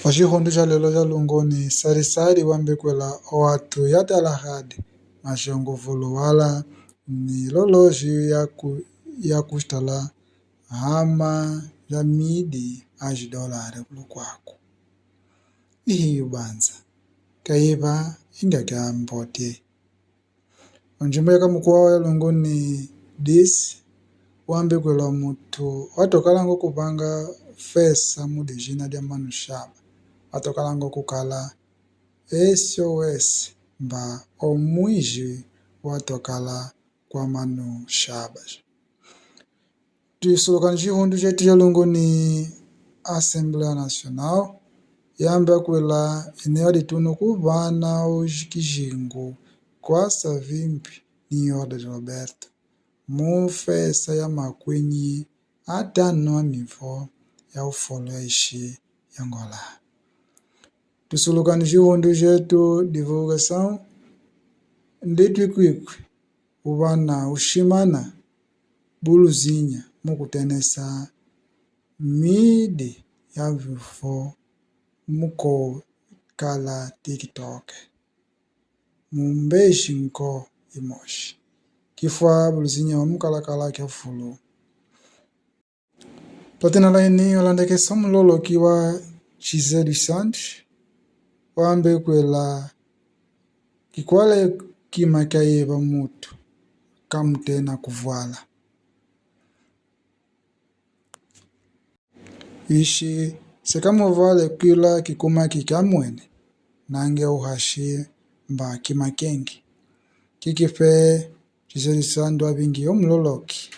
Oxihondo xa lelo xa longoni sarisari wambekwela watu yatalahadi maxongovolo wala ni loloxi ya kustala hama ya midi $1 kulokwaku. Ihiyo banza kaiva ingaka mbote onjimbo yaka mkoa ya longoni disi wambekwela mutu watokalango kupanga fesa mudejina dia manushaba watokalango kukala SOS mba omwiji watokala kwa manu shaba. Tusolokana xihundu xetu xa longoni Assembleia Nacional yamba kwela eneo ditunu kuvana ojikijingo kwasa vimpi ni Ordem de Roberto mufesa ya makwenyi atano amivo ya ufolo ya ishi yangola. Tusolokana xihundu xetu divulgação ndetu ikwikwi uvana ushimana buluzinha mukutenesa midi ya vifo muko kala TikTok mumbeshi nko imoshi kifwa buluzinha wa mukalakala kia fulu platena laini olandeke samulolo kiwa José dos Santos wambe kwela kikwale kimakaiva mutu kamutena kuvuala ishi sekamuvale kwila kikuma kikamwene nange uhashie mba kimakengi kikife José dos Santos abingi omuloloki